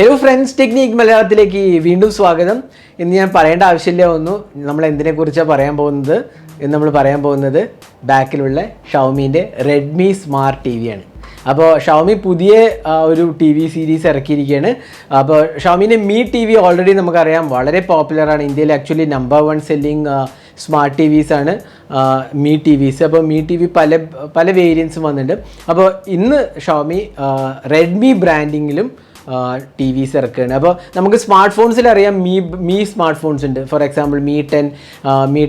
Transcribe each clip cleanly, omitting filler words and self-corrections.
Hello friends, Technique Malayalamത്തിലേക്ക് വീണ്ടും സ്വാഗതം. ഇന്ന് ഞാൻ പറയേണ്ട ആവശ്യമില്ല നമ്മൾ എന്തിനെ കുറിച്ചാണ് പറയാൻ പോകുന്നത് ബാക്കിലുള്ള ഷവമിന്റെ Redmi Smart TV ആണ്. അപ്പോൾ ഷവമി പുതിയ ഒരു TV സീരീസ് ഇറക്കിയിരിക്കുകയാണ്. അപ്പോൾ ഷവമിന്റെ Mi TV ഓൾറെഡി നമുക്കറിയാം വളരെ പോപ്പുലർ ആണ്. ഇന്ത്യയിൽ actually number 1 selling smart TVs ആണ് Mi TVs. അപ്പോൾ Mi TV പല വേരിയൻസും വന്നിട്ടുണ്ട്. അപ്പോൾ ഇന്ന് ഷവമി Redmi ബ്രാൻഡിങ്ങിലും TVs ഇറക്കുകയാണ്. അപ്പോൾ നമുക്ക് സ്മാർട്ട് ഫോൺസിൽ അറിയാം മീ സ്മാർട്ട് ഫോൺസ് ഉണ്ട്. ഫോർ എക്സാമ്പിൾ Mi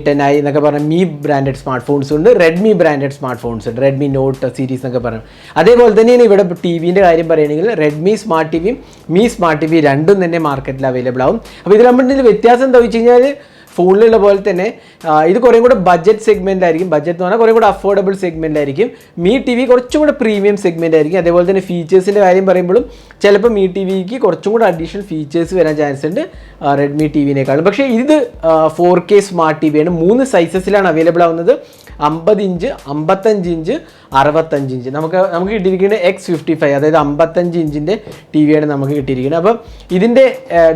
10i എന്നൊക്കെ പറഞ്ഞാൽ മീ ബ്രാൻഡഡ് സ്മാർട്ട് ഫോൺസ് ഉണ്ട്, റെഡ്മി ബ്രാൻഡഡ് സ്മാർട്ട് ഫോൺസ് ഉണ്ട്, റെഡ്മി നോട്ട് സീരീസ് എന്നൊക്കെ പറഞ്ഞു. അതേപോലെ തന്നെയാണ് ഇവിടെ TVൻ്റെ കാര്യം പറയുകയാണെങ്കിൽ Redmi Smart TV, Mi Smart TV രണ്ടും തന്നെ മാർക്കറ്റിൽ അവൈലബിൾ ആവും. അപ്പോൾ ഇതിൽ തമ്മിൽ വ്യത്യാസം എന്താ വെച്ച് കഴിഞ്ഞാൽ ഫോണിലുള്ള പോലെ തന്നെ ഇത് കുറേ കൂടെ ബഡ്ജറ്റ് സെഗ്മെൻ്റ് ആയിരിക്കും. ബഡ്ജറ്റ് എന്ന് പറഞ്ഞാൽ കുറേ കൂടെ അഫോർഡബിൾ സെഗ്മെൻ്റ് ആയിരിക്കും. Mi TV കുറച്ചും കൂടെ പ്രീമിയം സെഗ്മെൻ്റ് ആയിരിക്കും. അതേപോലെ തന്നെ ഫീച്ചേഴ്സിൻ്റെ കാര്യം പറയുമ്പോഴും ചിലപ്പോൾ Mi TVക്ക് കുറച്ചും കൂടെ അഡീഷണൽ ഫീച്ചേഴ്സ് വരാൻ ചാൻസ് ഉണ്ട് Redmi TVനേക്കാളും. പക്ഷേ ഇത് 4K സ്മാർട്ട് TV ആണ്. 3 സൈസസിലാണ് അവൈലബിൾ ആവുന്നത്. 50 ഇഞ്ച്, 55 ഇഞ്ച്, 65 ഇഞ്ച്. നമുക്ക് കിട്ടിയിരിക്കുന്നത് X55, അതായത് 55 ഇഞ്ചിൻ്റെ TV ആണ് നമുക്ക് കിട്ടിയിരിക്കുന്നത്. അപ്പം ഇതിൻ്റെ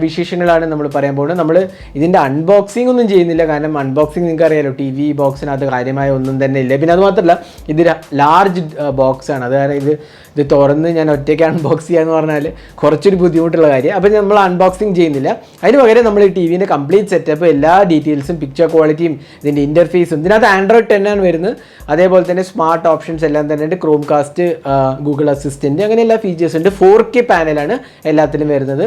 വിശേഷങ്ങളാണ് നമ്മൾ പറയാൻ പോകുന്നത്. നമ്മൾ ഇതിൻ്റെ അൺബോക്സിംഗ് ഒന്നും ചെയ്യുന്നില്ല, കാരണം അൺബോക്സിംഗ് നിങ്ങൾക്ക് അറിയാലോ, TV ബോക്സിനകത്ത് കാര്യമായ ഒന്നും തന്നെ ഇല്ല. പിന്നെ അത് മാത്രമല്ല ഇത് ലാർജ് ബോക്സ് ആണ്. അതായത് ഇത് തുറന്ന് ഞാൻ ഒറ്റയ്ക്ക് അൺബോക്സ് ചെയ്യാന്ന് പറഞ്ഞാൽ കുറച്ചൊരു ബുദ്ധിമുട്ടുള്ള കാര്യം. അപ്പോൾ നമ്മൾ അൺബോക്സിങ് ചെയ്യുന്നില്ല. അതിന് പകരം നമ്മൾ ഈ TVൻ്റെ കംപ്ലീറ്റ് സെറ്റപ്പ്, എല്ലാ ഡീറ്റെയിൽസും, പിക്ചർ ക്വാളിറ്റിയും, ഇതിൻ്റെ ഇൻ്റർഫേസും, ഇതിനകത്ത് Android 10 ആണ് വരുന്നത്. അതേപോലെ തന്നെ സ്മാർട്ട് ഓപ്ഷൻസ് എല്ലാം തന്നെ ഉണ്ട്. ക്രോം കാസ്റ്റ്, ഗൂഗിൾ അസിസ്റ്റൻറ്റ്, അങ്ങനെ എല്ലാ ഫീച്ചേഴ്സും ഉണ്ട്. 4K പാനലാണ് എല്ലാത്തിലും വരുന്നത്.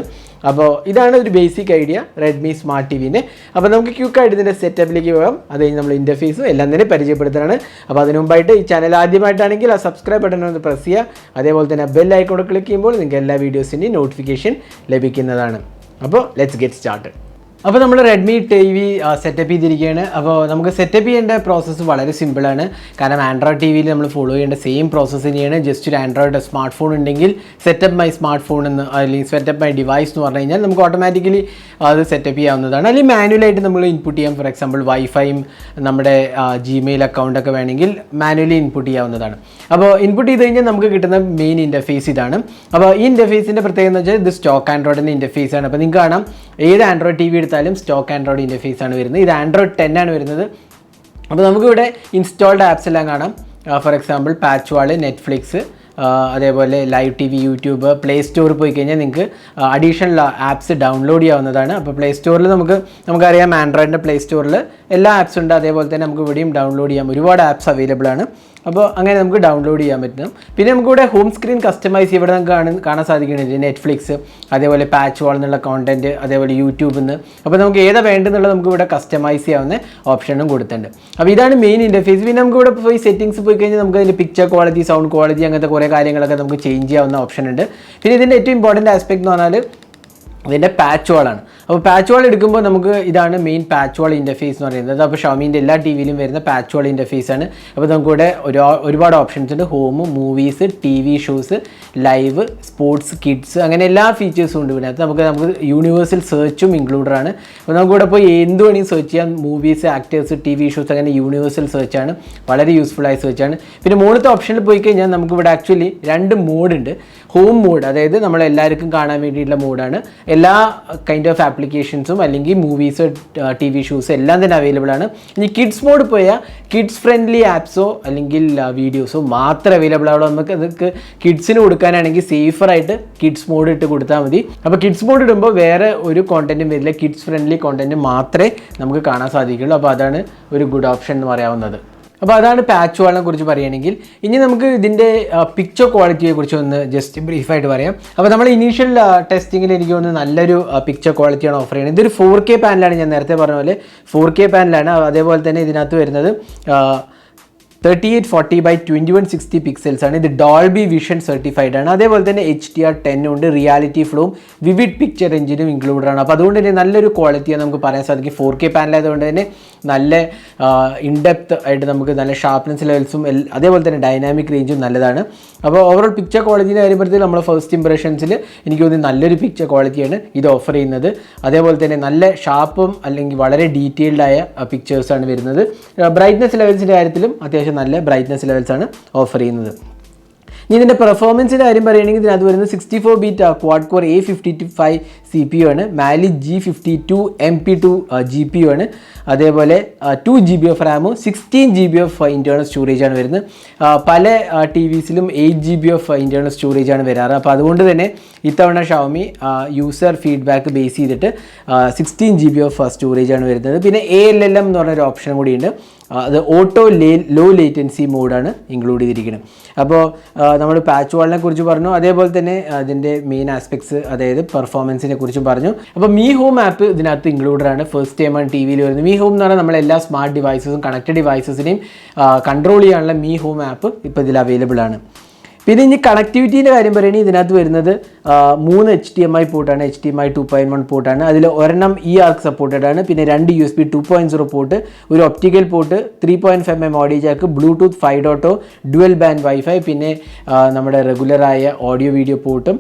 അപ്പോൾ ഇതാണ് ഒരു ബേസിക് ഐഡിയ Redmi Smart TVൻ്റെ. അപ്പോൾ നമുക്ക് ക്വിക്കായിട്ട് ഇതിൻ്റെ സെറ്റപ്പിലേക്ക് പോകാം. അത് കഴിഞ്ഞ് നമ്മൾ ഇൻ്റർഫേസും എല്ലാം തന്നെ പരിചയപ്പെടുത്തുന്നതാണ്. അപ്പോൾ അതിനു മുമ്പായിട്ട് ഈ ചാനൽ ആദ്യമായിട്ടാണെങ്കിൽ ആ സബ്സ്ക്രൈബ് ബട്ടൺ ഒന്ന് പ്രസ് ചെയ്യുക. അതേപോലെ തന്നെ ബെൽ ഐക്കൺ ക്ലിക്ക് ചെയ്യുമ്പോൾ നിങ്ങൾക്ക് എല്ലാ വീഡിയോസിൻ്റെയും നോട്ടിഫിക്കേഷൻ ലഭിക്കുന്നതാണ്. അപ്പോൾ ലെറ്റ്സ് ഗെറ്റ് സ്റ്റാർട്ടഡ്. അപ്പോൾ നമ്മൾ Redmi TV സെറ്റപ്പ് ചെയ്തിരിക്കുകയാണ്. അപ്പോൾ നമുക്ക് സെറ്റപ്പ് ചെയ്യേണ്ട പ്രോസസ്സ് വളരെ സിമ്പിളാണ്. കാരണം ആൻഡ്രോയിഡ് TVയിൽ നമ്മൾ ഫോളോ ചെയ്യേണ്ട സെയിം പ്രോസസ്സ് തന്നെയാണ്. ജസ്റ്റ് ഒരു ആൻഡ്രോയിഡ് സ്മാർട്ട് ഫോൺ ഉണ്ടെങ്കിൽ സെറ്റപ്പ് മൈ സ്മാർട്ട് ഫോൺ എന്ന്, അല്ലെങ്കിൽ സെറ്റപ്പ് മൈ ഡിവൈസ് എന്ന് പറഞ്ഞു കഴിഞ്ഞാൽ നമുക്ക് ഓട്ടോമാറ്റിക്കലി അത് സെറ്റപ്പ് ചെയ്യാവുന്നതാണ്. അല്ലെങ്കിൽ മാനുവലായിട്ട് നമ്മൾ ഇൻപുട്ട് ചെയ്യാം. ഫോർ എക്സാമ്പിൾ വൈഫൈയും നമ്മുടെ Gmail അക്കൗണ്ടൊക്കെ വേണമെങ്കിൽ മാനുവലി ഇൻപുട്ട് ചെയ്യാവുന്നതാണ്. അപ്പോൾ ഇൻപുട്ട് ചെയ്ത് കഴിഞ്ഞാൽ നമുക്ക് കിട്ടുന്ന മെയിൻ ഇൻ്റർഫേസ് ഇതാണ്. അപ്പോൾ ഈ ഇൻ്റർഫേസിൻ്റെ പ്രത്യേകത എന്ന് വെച്ചാൽ ഇത് സ്റ്റോക്ക് ആൻഡ്രോയിഡിൻ്റെ ഇൻ്റർഫേസ് ആണ്. അപ്പോൾ നിങ്ങൾക്ക് കാണാം ഏത് ആൻഡ്രോയിഡ് TV എടുത്താലും സ്റ്റോക്ക് ആൻഡ്രോയിഡ് ഇൻ്റർഫേസ് ആണ് വരുന്നത്. ഇത് Android 10 ആണ് വരുന്നത്. അപ്പോൾ നമുക്കിവിടെ ഇൻസ്റ്റാൾഡ് ആപ്സ് എല്ലാം കാണാം. For example patch wall, Netflix, അതേപോലെ ലൈവ് TV, യൂട്യൂബ്. പ്ലേ സ്റ്റോറിൽ പോയി കഴിഞ്ഞാൽ നിങ്ങൾക്ക് അഡീഷണൽ ആപ്സ് ഡൗൺലോഡ് ചെയ്യാവുന്നതാണ്. അപ്പോൾ പ്ലേ സ്റ്റോറിൽ നമുക്കറിയാം ആൻഡ്രോയിഡിൻ്റെ പ്ലേ സ്റ്റോറിൽ എല്ലാ ആപ്സും ഉണ്ട്. അതേപോലെ തന്നെ നമുക്ക് ഇവിടെയും ഡൗൺലോഡ് ചെയ്യാം. ഒരുപാട് ആപ്സ് അവൈലബിൾ ആണ്. അപ്പോൾ അങ്ങനെ നമുക്ക് ഡൗൺലോഡ് ചെയ്യാൻ പറ്റും. പിന്നെ നമുക്കിവിടെ ഹോം സ്ക്രീൻ കസ്റ്റമൈസ് ഇവിടെ നമുക്ക് കാണാൻ സാധിക്കുന്നുണ്ട്. നെറ്റ്ഫ്ലിക്സ്, അതേപോലെ പാച്ച് വാൾ എന്നുള്ള കോണ്ടൻറ്റ്, അതേപോലെ യൂട്യൂബിൽ നിന്ന്. അപ്പോൾ നമുക്ക് ഏതാ വേണ്ടതെന്നുള്ളത് നമുക്ക് ഇവിടെ കസ്റ്റമൈസ് ചെയ്യാവുന്ന ഓപ്ഷനും കൊടുത്തിട്ടുണ്ട്. അപ്പോൾ ഇതാണ് മെയിൻ ഇൻ്റർഫേസ്. പിന്നെ നമുക്ക് ഇവിടെ പോയി സെറ്റിംഗ്സ് പോയി കഴിഞ്ഞാൽ നമുക്ക് അതിൽ പിക്ചർ ക്വാളിറ്റി, സൗണ്ട് ക്വാളിറ്റി, അങ്ങനത്തെ കുറേ കാര്യങ്ങളൊക്കെ നമുക്ക് ചേഞ്ച് ചെയ്യാവുന്ന ഓപ്ഷൻ ഉണ്ട്. പിന്നെ ഇതിൻ്റെ ഏറ്റവും ഇമ്പോർട്ടൻറ്റ് ആസ്പെക്ട് എന്ന് പറഞ്ഞാൽ ഇതിൻ്റെ പാച്ച് വാളാണ്. അപ്പോൾ പാച്ച് വാൾ എടുക്കുമ്പോൾ നമുക്ക് ഇതാണ് മെയിൻ പാച്ച് വാൾ ഇൻ്റർഫേസ് എന്ന് പറയുന്നത്. അപ്പോൾ ഷവമീൻ്റെ എല്ലാ TVയിലും വരുന്ന പാച്ച് വാൾ ഇൻ്റർഫേസ് ആണ്. അപ്പോൾ നമുക്കിവിടെ ഒരുപാട് ഓപ്ഷൻസ് ഉണ്ട്. Home, movies, TV shows, live, sports, kids, അങ്ങനെ എല്ലാ ഫീച്ചേഴ്സും ഉണ്ട് ഇതിനകത്ത്. നമുക്ക് യൂണിവേഴ്സൽ സെർച്ചും ഇൻക്ലൂഡഡ് ആണ്. അപ്പോൾ നമുക്കിവിടെ പോയി എന്ത് വേണമെങ്കിൽ സെർച്ച് ചെയ്യാം. മൂവീസ്, ആക്ടേഴ്സ്, TV ഷോസ്, അങ്ങനെ യൂണിവേഴ്സൽ സെർച്ചാണ്. വളരെ യൂസ്ഫുള്ളായ സെർച്ചാണ്. പിന്നെ മുകളിലത്തെ ഓപ്ഷനിൽ പോയി കഴിഞ്ഞാൽ നമുക്കിവിടെ ആക്ച്വലി 2 മോഡുണ്ട്. ഹോം മോഡ്, അതായത് നമ്മളെല്ലാവർക്കും കാണാൻ വേണ്ടിയിട്ടുള്ള മോഡാണ്. എല്ലാ കൈൻഡ് ഓഫ് ആപ്ലിക്കേഷൻസും അല്ലെങ്കിൽ മൂവീസ്, TV ഷോസ് എല്ലാം തന്നെ അവൈലബിൾ ആണ്. ഇനി കിഡ്സ് മോഡ് പോയാൽ കിഡ്സ് ഫ്രണ്ട്ലി ആപ്സോ അല്ലെങ്കിൽ വീഡിയോസോ മാത്രമേ അവൈലബിൾ ആവുള്ളൂ. നമുക്ക് അതൊക്കെ കിഡ്സിന് കൊടുക്കാനാണെങ്കിൽ സേഫറായിട്ട് കിഡ്സ് മോഡ് ഇട്ട് കൊടുത്താൽ മതി. അപ്പോൾ കിഡ്സ് മോഡ് ഇടുമ്പോൾ വേറെ ഒരു കോണ്ടൻറ്റും വരില്ല. കിഡ്സ് ഫ്രണ്ട്ലി കോണ്ടൻറ്റ് മാത്രമേ നമുക്ക് കാണാൻ സാധിക്കുള്ളൂ. അപ്പോൾ അതാണ് ഒരു ഗുഡ് ഓപ്ഷൻ എന്ന് പറയാവുന്നത്. അപ്പോൾ അതാണ് പാച്ച് വാളിനെ കുറിച്ച് പറയുകയാണെങ്കിൽ. ഇനി നമുക്ക് ഇതിൻ്റെ പിക്ചർ ക്വാളിറ്റിയെ കുറിച്ച് ഒന്ന് ജസ്റ്റ് ബ്രീഫായിട്ട് പറയാം. അപ്പോൾ നമ്മൾ ഇനീഷ്യൽ ടെസ്റ്റിങ്ങിൽ എനിക്ക് തോന്നുന്നു നല്ലൊരു പിക്ചർ ക്വാളിറ്റിയാണ് ഓഫർ ചെയ്യുന്നത്. ഇതൊരു 4K പാനലാണ്, ഞാൻ നേരത്തെ പറഞ്ഞ പോലെ 4K പാനലാണ്. അതേപോലെ തന്നെ ഇതിനകത്ത് വരുന്നത് 3840x2160 പിക്സൽസ് ആണ്. ഇത് ഡോൾബി വിഷൻ സർട്ടിഫൈഡ് ആണ്. അതേപോലെ തന്നെ HDR10 ഉണ്ട്, റിയാലിറ്റി ഫ്ലോയും വിവിഡ് പിക്ചർ എഞ്ചിനും ഇൻക്ലൂഡഡ് ആണ്. അപ്പോൾ അതുകൊണ്ട് തന്നെ നല്ലൊരു ക്വാളിറ്റിയാണ് നമുക്ക് പറയാൻ സാധിക്കും. 4K പാനലായതുകൊണ്ട് തന്നെ നല്ല ഇൻഡെപ്ത് ആയിട്ട് നമുക്ക് നല്ല ഷാർപ്നെസ് ലെവൽസും അതേപോലെ തന്നെ ഡൈനാമിക് റേഞ്ചും നല്ലതാണ്. അപ്പോൾ ഓവറോൾ പിക്ചർ ക്വാളിറ്റിൻ്റെ കാര്യപ്പെടുത്തി നമ്മൾ ഫസ്റ്റ് ഇംപ്രഷൻസിൽ എനിക്ക് തോന്നുന്നു നല്ലൊരു പിക്ചർ ക്വാളിറ്റിയാണ് ഇത് ഓഫർ ചെയ്യുന്നത്. അതേപോലെ തന്നെ നല്ല ഷാർപ്പും അല്ലെങ്കിൽ വളരെ ഡീറ്റെയിൽഡ് ആയ പിക്ചേഴ്സാണ് വരുന്നത്. ബ്രൈറ്റ്നസ് ലെവൽസിൻ്റെ കാര്യത്തിലും അത്യാവശ്യം നല്ല ബ്രൈറ്റ്നസ് ലെവൽസാണ് ഓഫർ ചെയ്യുന്നത്. ഇനി ഇതിൻ്റെ പെർഫോമൻസിൻ്റെ കാര്യം പറയുകയാണെങ്കിൽ ഇതിനകത്ത് വരുന്നത് 64-bit quad core A55 CPU ആണ്, മാലി G52 MP2 GPU ആണ്, അതേപോലെ 2 GB ഓഫ് റാമും 16 GB ഓഫ് ഇൻറ്റേർണൽ സ്റ്റോറേജ് ആണ് വരുന്നത്. പല ടി വിസിലും 8 GB ഓഫ് ഇൻറ്റേർണൽ സ്റ്റോറേജ് ആണ് വരാറ്. അപ്പോൾ അതുകൊണ്ട് തന്നെ ഇത്തവണ ഷവമി യൂസർ ഫീഡ്ബാക്ക് ബേസ് ചെയ്തിട്ട് 16 GB ഓഫ് സ്റ്റോറേജ് ആണ് വരുന്നത്. പിന്നെ ALLM എന്ന് പറഞ്ഞൊരു ഓപ്ഷൻ കൂടിയുണ്ട്, അത് ഓട്ടോ ലോ ലേറ്റൻസി മോഡാണ് ഇൻക്ലൂഡ് ചെയ്തിരിക്കുന്നത്. അപ്പോൾ നമ്മൾ പാച്ച് വാളിനെ കുറിച്ച് പറഞ്ഞു, അതേപോലെ തന്നെ അതിൻ്റെ മെയിൻ ആസ്പെക്ട്സ് അതായത് പെർഫോമൻസിനെ കുറിച്ചും പറഞ്ഞു. അപ്പോൾ മീ ഹോം ആപ്പ് ഇതിനകത്ത് ഇൻക്ലൂഡഡ് ആണ്. ഫസ്റ്റ് ടൈമാണ് ടി വിയിൽ വരുന്നത്. മീ ഹോം എന്ന് പറഞ്ഞാൽ നമ്മളെല്ലാ സ്മാർട്ട് ഡിവൈസസും കണക്റ്റഡ് ഡിവൈസസിനെയും കൺട്രോൾ ചെയ്യാനുള്ള മീ ഹോം ആപ്പ് ഇപ്പോൾ ഇതിൽ അവൈലബിൾ ആണ്. പിന്നെ ഇനി കണക്ടിവിറ്റീൻ്റെ കാര്യം പറയുകയാണെങ്കിൽ ഇതിനകത്ത് വരുന്നത് 3 HDMI പോർട്ടാണ്, HDMI 2.1 പോർട്ടാണ്. അതിൽ ഒരെണ്ണം EARC സപ്പോർട്ടഡ് ആണ്, പിന്നെ 2 USB 2.0 പോർട്ട്, ഒരു optical port, 3.5mm audio Jack, Bluetooth 5.0, dual band wifi, പിന്നെ നമ്മുടെ റെഗുലറായ ഓഡിയോ വീഡിയോ പോർട്ടും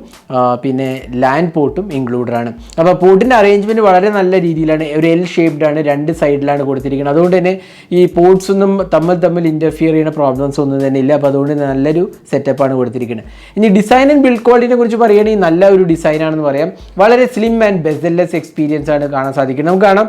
പിന്നെ ലാൻഡ് പോർട്ടും ഇൻക്ലൂഡഡ് ആണ്. അപ്പോൾ പോർട്ടിൻ്റെ അറേഞ്ച്മെൻറ്റ് വളരെ നല്ല രീതിയിലാണ്, ഒരു L ഷേപ്ഡ് ആണ്, 2 സൈഡിലാണ് കൊടുത്തിരിക്കുന്നത്. അതുകൊണ്ട് തന്നെ ഈ പോർട്സ് ഒന്നും തമ്മിൽ ഇൻ്റർഫിയർ ചെയ്യുന്ന പ്രോബ്ലംസ് ഒന്നും തന്നെ ഇല്ല. അപ്പോൾ അതുകൊണ്ട് നല്ലൊരു സെറ്റപ്പാണ് കൊടുത്തിരിക്കുന്നത്. ഇനി ഡിസൈൻ ആൻഡ് ബിൽഡ് ക്വാളിറ്റിനെ കുറിച്ച് പറയുകയാണെങ്കിൽ നല്ല ഒരു ഡിസൈനാണെന്ന് പറയാം. വളരെ സ്ലിം ആൻഡ് ബെസൽലെസ് എക്സ്പീരിയൻസ് ആണ് കാണാൻ സാധിക്കുന്നത്. നമുക്ക് കാണാം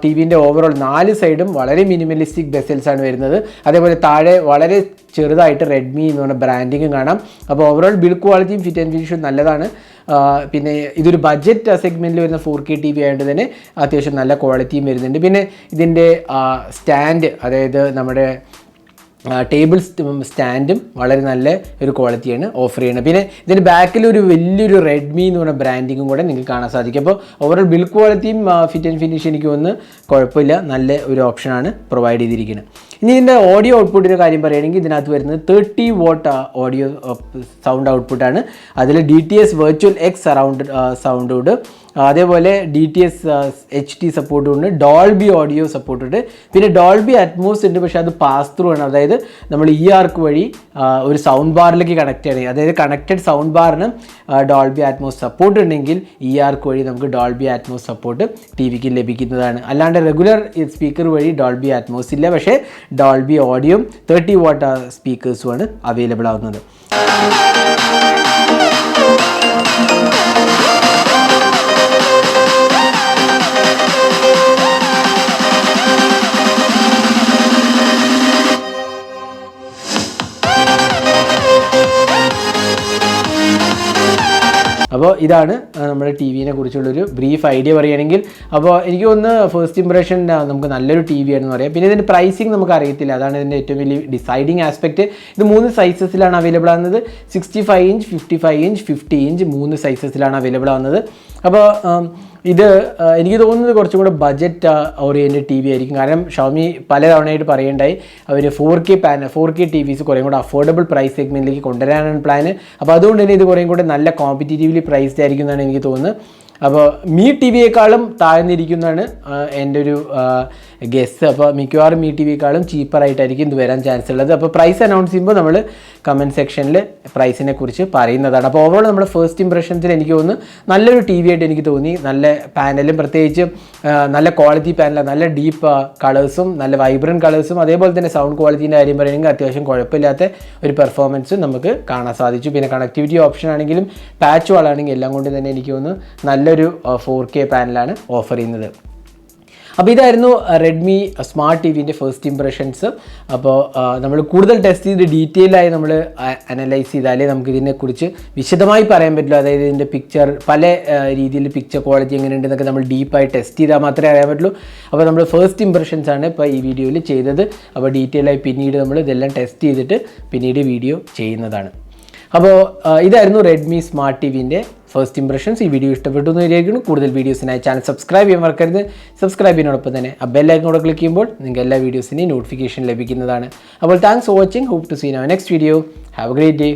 ടി വിൻ്റെ ഓവറോൾ 4 സൈഡും വളരെ മിനിമലിസ്റ്റിക് ബെസൽസ് ആണ് വരുന്നത്. അതേപോലെ താഴെ വളരെ ചെറുതായിട്ട് റെഡ്മി എന്ന് പറഞ്ഞ ബ്രാൻഡിങ്ങും കാണാം. അപ്പോൾ ഓവറോൾ ബിൽഡ് ക്വാളിറ്റിയും ഫിറ്റ് ആൻഡ് ഫിനിഷും നല്ലതാണ്. പിന്നെ ഇതൊരു ബഡ്ജറ്റ് സെഗ്മെൻറ്റിൽ വരുന്ന 4K TV ആയതുകൊണ്ട് തന്നെ അത്യാവശ്യം നല്ല ക്വാളിറ്റിയും വരുന്നുണ്ട്. പിന്നെ ഇതിൻ്റെ സ്റ്റാൻഡ്, അതായത് നമ്മുടെ ടേബിൾ സ്റ്റാൻഡും വളരെ നല്ല ഒരു ക്വാളിറ്റിയാണ് ഓഫർ ചെയ്യുന്നത്. പിന്നെ ഇതിൻ്റെ ബാക്കിൽ ഒരു വലിയൊരു റെഡ്മി എന്ന് പറഞ്ഞ ബ്രാൻഡിങ്ങും കൂടെ നിങ്ങൾക്ക് കാണാൻ സാധിക്കും. അപ്പോൾ ഓവറോൾ ബിൽഡ് ക്വാളിറ്റിയും ഫിറ്റ് ആൻഡ് ഫിനിഷ് എനിക്ക് ഒന്ന് കുഴപ്പമില്ല, നല്ല ഒരു ഓപ്ഷനാണ് പ്രൊവൈഡ് ചെയ്തിരിക്കുന്നത്. ഇനി ഇതിൻ്റെ ഓഡിയോ ഔട്ട്പുട്ടിൻ്റെ കാര്യം പറയുകയാണെങ്കിൽ ഇതിനകത്ത് വരുന്നത് 30 വാട്ട് ഓഡിയോ സൗണ്ട് ഔട്ട്പുട്ടാണ്. അതിൽ DTS വെർച്വൽ X സൗണ്ട്, അതേപോലെ DTS HD സപ്പോർട്ടും ഉണ്ട്, ഡോൾബി ഓഡിയോ സപ്പോർട്ടുണ്ട്, പിന്നെ ഡോൾബി അറ്റ്മോസ് ഉണ്ട്. പക്ഷേ അത് പാസ് ത്രൂ ആണ്, അതായത് നമ്മൾ EARC വഴി ഒരു സൗണ്ട് ബാറിലേക്ക് കണക്ട് ചെയ്യണം. അതായത് കണക്റ്റഡ് സൗണ്ട് ബാറിന് ഡോൾബി അറ്റ്മോസ് സപ്പോർട്ട് ഉണ്ടെങ്കിൽ EARC വഴി നമുക്ക് ഡോൾബി അറ്റ്മോസ് സപ്പോർട്ട് ടി വിക്ക് ലഭിക്കുന്നതാണ്. അല്ലാണ്ട് റെഗുലർ സ്പീക്കർ വഴി ഡോൾബി അറ്റ്മോസ് ഇല്ല. പക്ഷേ ഡോൾബി ഓഡിയോയും 30 വാട്ട് സ്പീക്കേഴ്സുമാണ് അവൈലബിൾ ആവുന്നത്. അപ്പോൾ ഇതാണ് നമ്മുടെ ടി വിനെ കുറിച്ചുള്ളൊരു ബ്രീഫ് ഐഡിയ പറയുകയാണെങ്കിൽ. അപ്പോൾ എനിക്ക് ഒന്ന് ഫസ്റ്റ് ഇംപ്രഷൻ നമുക്ക് നല്ലൊരു ടി വി ആണെന്ന് പറയാം. പിന്നെ ഇതിൻ്റെ പ്രൈസിങ് നമുക്ക് അറിയത്തില്ല, അതാണ് ഇതിൻ്റെ ഏറ്റവും വലിയ ഡിസൈഡിങ് ആസ്പെക്റ്റ്. ഇത് 3 സൈസസിലാണ് അവൈലബിൾ ആകുന്നത്. 65 ഇഞ്ച്, 55 ഇഞ്ച്, 50 ഇഞ്ച് 3 സൈസസിലാണ് അവൈലബിൾ ആകുന്നത്. അപ്പോൾ ഇത് എനിക്ക് തോന്നുന്നത് കുറച്ചും കൂടെ ബഡ്ജറ്റ് ഓറിയൻറ്റഡ് ടി വി ആയിരിക്കും. കാരണം ഷവമി പല തവണയായിട്ട് പറയേണ്ടായി അവർ 4K TVs കുറേ കൂടെ അഫോർഡബിൾ പ്രൈസ് സെഗ്മെൻറ്റിലേക്ക് കൊണ്ടുവരാനാണ് പ്ലാന്. അപ്പോൾ അതുകൊണ്ട് തന്നെ ഇത് കുറേ കൂടെ നല്ല കോമ്പറ്റീറ്റീവ്ലി പ്രൈസ്ഡ് ആയിരിക്കും എന്നാണ് എനിക്ക് തോന്നുന്നത്. അപ്പോൾ മീ ടി വിയേക്കാളും താഴ്ന്നിരിക്കുന്നതാണ് എൻ്റെ ഒരു ഗെസ്. അപ്പോൾ മിക്കവാറും മീ ടി വിയേക്കാളും ചീപ്പറായിട്ടായിരിക്കും ഇത് വരാൻ ചാൻസ് ഉള്ളത്. അപ്പോൾ പ്രൈസ് അനൗൺസ് ചെയ്യുമ്പോൾ നമ്മൾ കമൻറ്റ് സെക്ഷനിൽ പ്രൈസിനെ കുറിച്ച് പറയുന്നതാണ്. അപ്പോൾ ഓവറോൾ നമ്മുടെ ഫസ്റ്റ് ഇംപ്രഷൻസിൽ എനിക്ക് തോന്നുന്നു നല്ലൊരു ടി വി ആയിട്ട് എനിക്ക് തോന്നി. നല്ല പാനലും പ്രത്യേകിച്ച് നല്ല ക്വാളിറ്റി പാനലാണ്, നല്ല ഡീപ്പ് കളേഴ്സും നല്ല വൈബ്രൻറ്റ് കളേഴ്സും, അതേപോലെ തന്നെ സൗണ്ട് ക്വാളിറ്റീൻ്റെ കാര്യം പറയുകയാണെങ്കിൽ അത്യാവശ്യം കുഴപ്പമില്ലാത്ത ഒരു പെർഫോമൻസ് നമുക്ക് കാണാൻ സാധിച്ചു. പിന്നെ കണക്ടിവിറ്റി ഓപ്ഷൻ ആണെങ്കിലും പാച്ച് വാളാണെങ്കിലും എല്ലാം കൊണ്ട് തന്നെ എനിക്ക് തോന്നുന്നു നല്ലൊരു 4K പാനലാണ് ഓഫർ ചെയ്യുന്നത്. അപ്പോൾ ഇതായിരുന്നു റെഡ്മി സ്മാർട്ട് ടി വിൻ്റെ ഫസ്റ്റ് ഇംപ്രഷൻസ്. അപ്പോൾ നമ്മൾ കൂടുതൽ ടെസ്റ്റ് ചെയ്ത് ഡീറ്റെയിലായി നമ്മൾ അനലൈസ് ചെയ്താലേ നമുക്ക് ഇതിനെക്കുറിച്ച് വിശദമായി പറയാൻ പറ്റുള്ളൂ. അതായത് ഇതിൻ്റെ പിക്ചർ പല രീതിയിൽ പിക്ചർ ക്വാളിറ്റി എങ്ങനെയുണ്ടെന്നൊക്കെ നമ്മൾ ഡീപ്പായി ടെസ്റ്റ് ചെയ്താൽ മാത്രമേ അറിയാൻ പറ്റുള്ളൂ. അപ്പോൾ നമ്മൾ ഫസ്റ്റ് ഇംപ്രഷൻസ് ആണ് ഇപ്പോൾ ഈ വീഡിയോയിൽ ചെയ്തത്. അപ്പോൾ ഡീറ്റെയിലായി പിന്നീട് നമ്മൾ ഇതെല്ലാം ടെസ്റ്റ് ചെയ്തിട്ട് പിന്നീട് വീഡിയോ ചെയ്യുന്നതാണ്. അപ്പോൾ ഇതായിരുന്നു റെഡ്മി സ്മാർട്ട് ടി വിൻ്റെ ഫസ്റ്റ് ഇംപ്രഷൻസ്. ഈ വീഡിയോ ഇഷ്ടപ്പെട്ടു എന്ന് വിചാരിക്കുന്നു. കൂടുതൽ വീഡിയോസിനായി ചാനൽ സബ്സ്ക്രൈബ് ചെയ്യാൻ മറക്കരുത്. സബ്സ്ക്രൈബ് ചെയ്യുന്നതോടൊപ്പം തന്നെ ആ ബെൽ ഐക്കൺ കൂടെ ക്ലിക്ക് ചെയ്യുമ്പോൾ നിങ്ങൾക്ക് എല്ലാ വീഡിയോസിൻ്റെയും നോട്ടിഫിക്കേഷൻ ലഭിക്കുന്നതാണ്. അപ്പോൾ thanks for watching. Hope to see you next video. Have a great day.